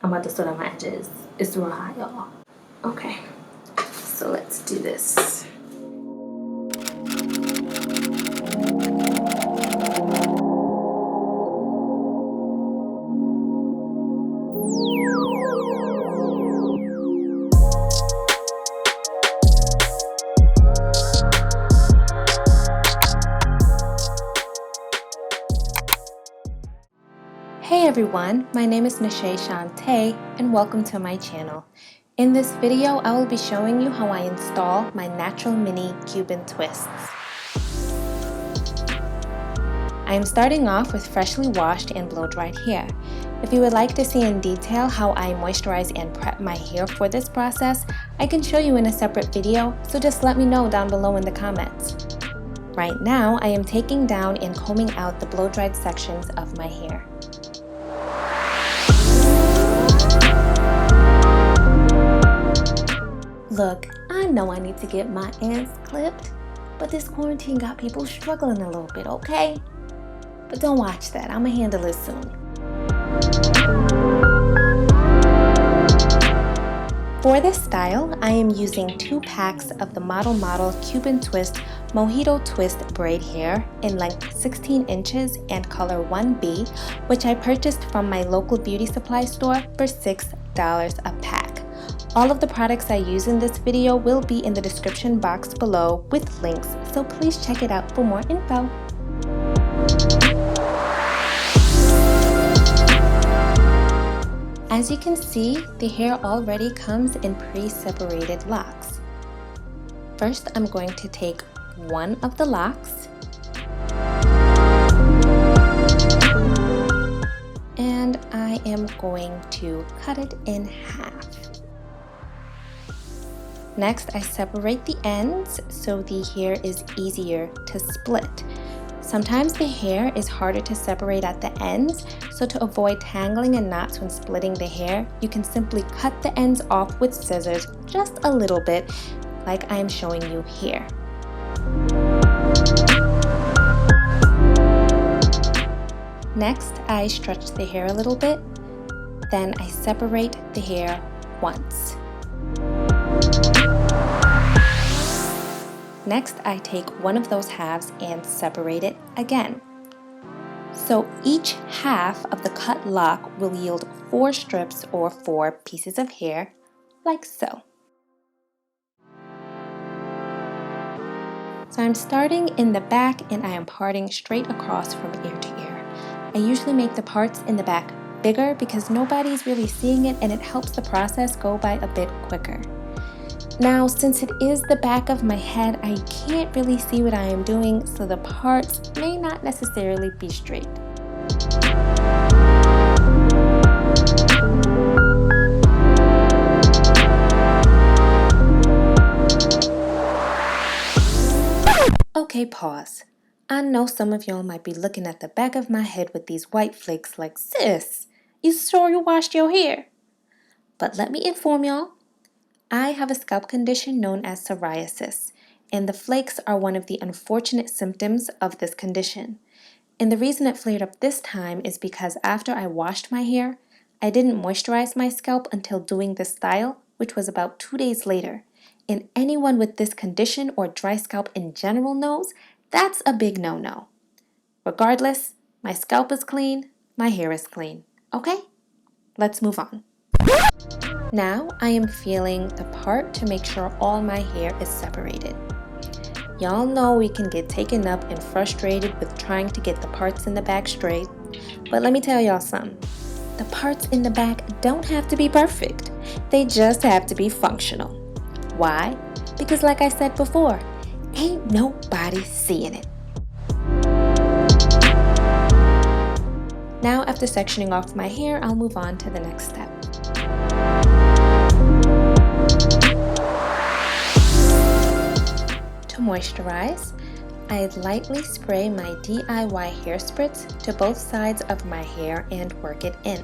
I'm about to sort out my edges. It's real hot, y'all. Okay, so let's do this. Hey everyone, my name is Shantae and welcome to my channel. In this video, I will be showing you how I install my Natural Mini Cuban Twists. I am starting off with freshly washed and blow-dried hair. If you would like to see in detail how I moisturize and prep my hair for this process, I can show you in a separate video, so just let me know down below in the comments. Right now, I am taking down and combing out the blow-dried sections of my hair. Look, I know I need to get my ends clipped, but this quarantine got people struggling a little bit, okay? But don't watch that, I'ma handle it soon. For this style, I am using 2 packs of the Model Cuban Twist Mojito Twist braid hair in length 16 inches and color 1B, which I purchased from my local beauty supply store for $6 a pack. All of the products I use in this video will be in the description box below with links, so please check it out for more info. As you can see, the hair already comes in pre-separated locks. First, I'm going to take one of the locks and I am going to cut it in half. Next, I separate the ends so the hair is easier to split. Sometimes the hair is harder to separate at the ends, so to avoid tangling and knots when splitting the hair, you can simply cut the ends off with scissors just a little bit, like I am showing you here. Next, I stretch the hair a little bit, then I separate the hair once. Next, I take one of those halves and separate it again. So each half of the cut lock will yield 4 strips or 4 pieces of hair, like so. So I'm starting in the back and I am parting straight across from ear to ear. I usually make the parts in the back bigger because nobody's really seeing it and it helps the process go by a bit quicker. Now, since it is the back of my head, I can't really see what I am doing, so the parts may not necessarily be straight. Okay, pause. I know some of y'all might be looking at the back of my head with these white flakes like, sis, you sure you washed your hair? But let me inform y'all, I have a scalp condition known as psoriasis, and the flakes are one of the unfortunate symptoms of this condition. And the reason it flared up this time is because after I washed my hair, I didn't moisturize my scalp until doing this style, which was about 2 days later. And anyone with this condition or dry scalp in general knows that's a big no-no. Regardless, my scalp is clean, my hair is clean. Okay? Let's move on. Now I am feeling the part to make sure all my hair is separated. Y'all know we can get taken up and frustrated with trying to get the parts in the back straight, but let me tell y'all something. The parts in the back don't have to be perfect. They just have to be functional. Why? Because like I said before, ain't nobody seeing it. Now after sectioning off my hair, I'll move on to the next step. To moisturize, I lightly spray my DIY hair spritz to both sides of my hair and work it in.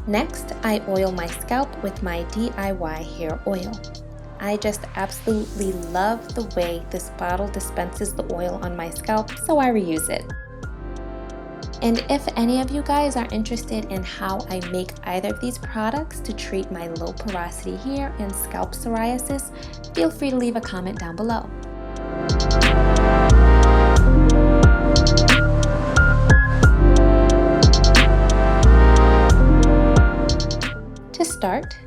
Next, I oil my scalp with my DIY hair oil. I just absolutely love the way this bottle dispenses the oil on my scalp, so I reuse it. And if any of you guys are interested in how I make either of these products to treat my low porosity hair and scalp psoriasis, feel free to leave a comment down below. To start,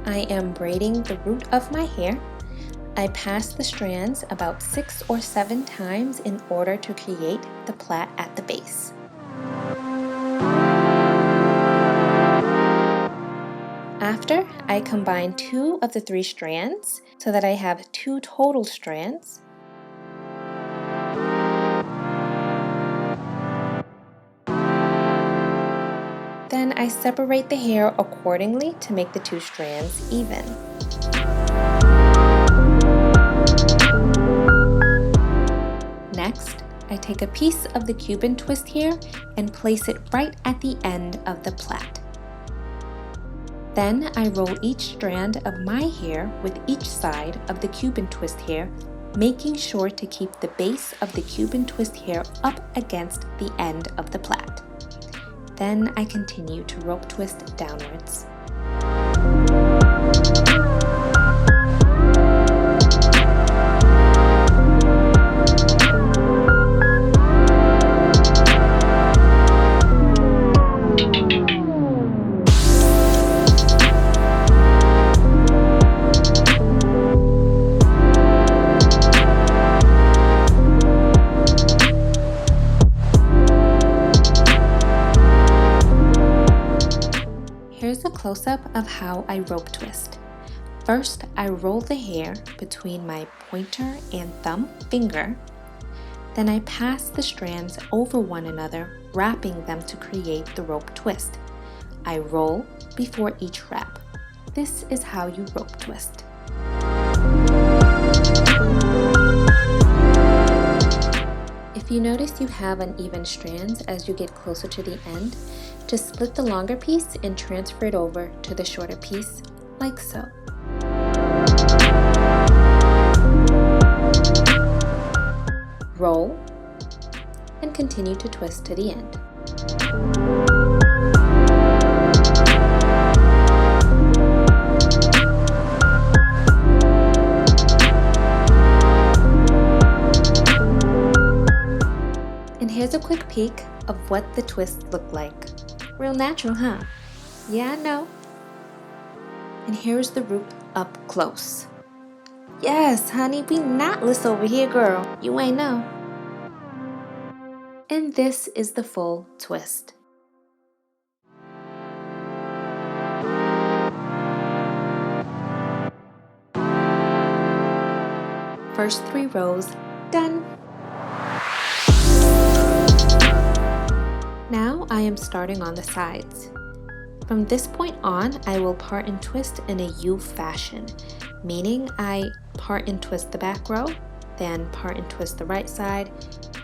I am braiding the root of my hair. I pass the strands about 6 or 7 times in order to create the plait at the base. After, I combine 2 of the 3 strands so that I have 2 total strands. Then I separate the hair accordingly to make the 2 strands even. Next, I take a piece of the Cuban twist hair and place it right at the end of the plait. Then I roll each strand of my hair with each side of the Cuban twist hair, making sure to keep the base of the Cuban twist hair up against the end of the plait. Then I continue to rope twist downwards. Here's a close-up of how I rope twist. First, I roll the hair between my pointer and thumb finger. Then I pass the strands over one another, wrapping them to create the rope twist. I roll before each wrap. This is how you rope twist. If you notice you have uneven strands as you get closer to the end, just split the longer piece and transfer it over to the shorter piece, like so. Roll, and continue to twist to the end. And here's a quick peek of what the twists look like. Real natural, huh? Yeah, I know. And here's the root up close. Yes, honey, we knotless over here, girl. You ain't know. And this is the full twist. First 3 rows, done. Now I am starting on the sides. From this point on, I will part and twist in a U fashion, meaning I part and twist the back row, then part and twist the right side,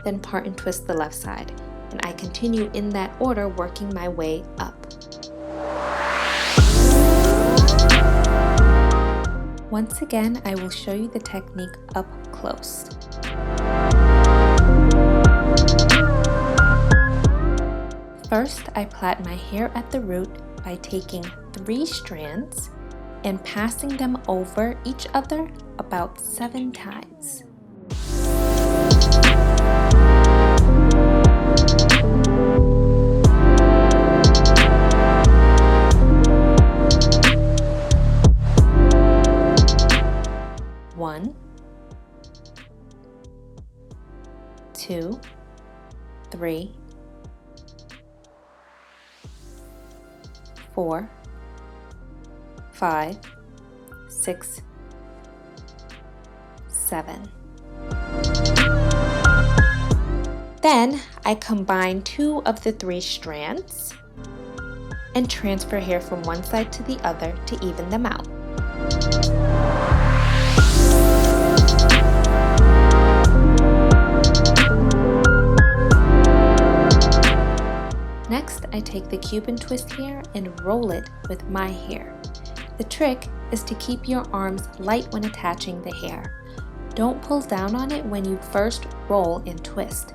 then part and twist the left side, and I continue in that order, working my way up. Once again, I will show you the technique up close. First, I plait my hair at the root by taking 3 strands and passing them over each other about 7 times. One, 2, 3, 4, 5, 6, 7. Then I combine 2 of the 3 strands and transfer hair from one side to the other to even them out. Next, I take the Cuban twist hair and roll it with my hair. The trick is to keep your arms light when attaching the hair. Don't pull down on it when you first roll and twist.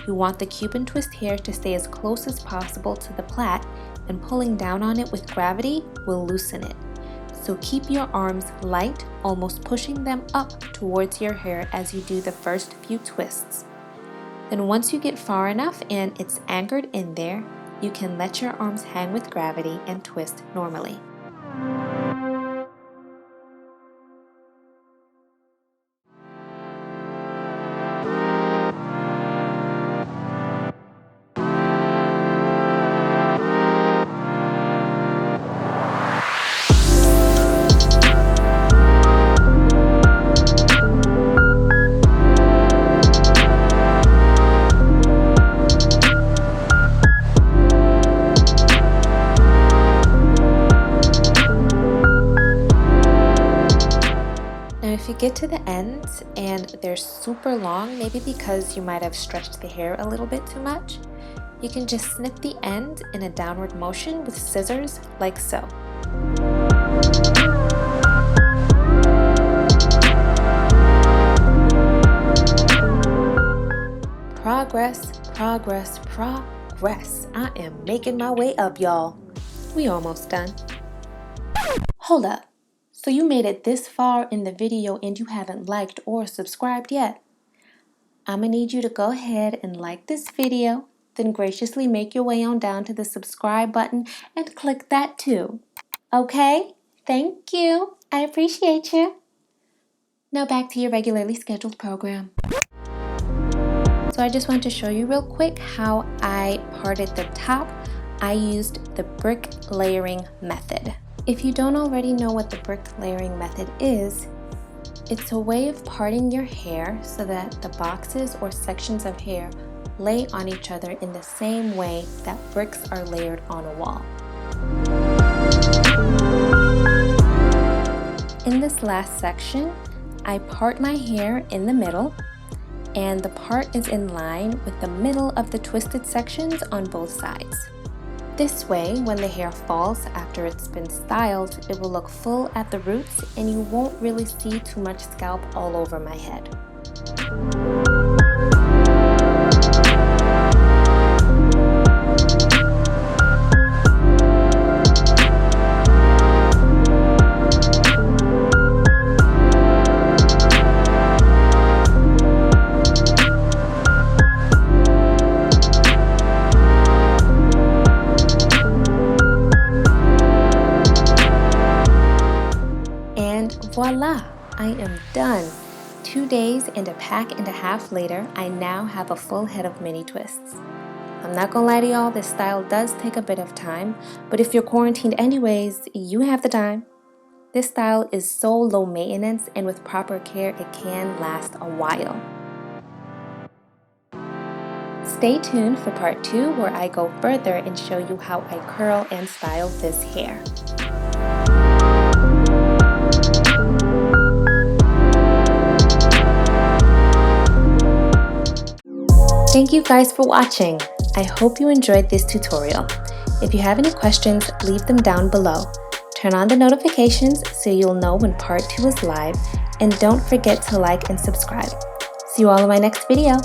You want the Cuban twist hair to stay as close as possible to the plait, and pulling down on it with gravity will loosen it. So keep your arms light, almost pushing them up towards your hair as you do the first few twists. Then once you get far enough and it's anchored in there, you can let your arms hang with gravity and twist normally. If you get to the ends and they're super long, maybe because you might have stretched the hair a little bit too much, you can just snip the end in a downward motion with scissors like so. Progress, progress, progress. I am making my way up, y'all. We almost done. Hold up. So you made it this far in the video and you haven't liked or subscribed yet. I'm gonna need you to go ahead and like this video, then graciously make your way on down to the subscribe button and click that too. Okay? Thank you. I appreciate you. Now back to your regularly scheduled program. So I just want to show you real quick how I parted the top. I used the brick layering method. If you don't already know what the brick layering method is, it's a way of parting your hair so that the boxes or sections of hair lay on each other in the same way that bricks are layered on a wall. In this last section, I part my hair in the middle, and the part is in line with the middle of the twisted sections on both sides. This way, when the hair falls after it's been styled, it will look full at the roots and you won't really see too much scalp all over my head. Voila! I am done. 2 days and a pack and a half later, I now have a full head of mini twists. I'm not gonna lie to y'all, this style does take a bit of time, but if you're quarantined anyways, you have the time. This style is so low maintenance, and with proper care, it can last a while. Stay tuned for part 2 where I go further and show you how I curl and style this hair. Thank you guys for watching. I hope you enjoyed this tutorial. If you have any questions, leave them down below. Turn on the notifications so you'll know when part 2 is live, and don't forget to like and subscribe. See you all in my next video.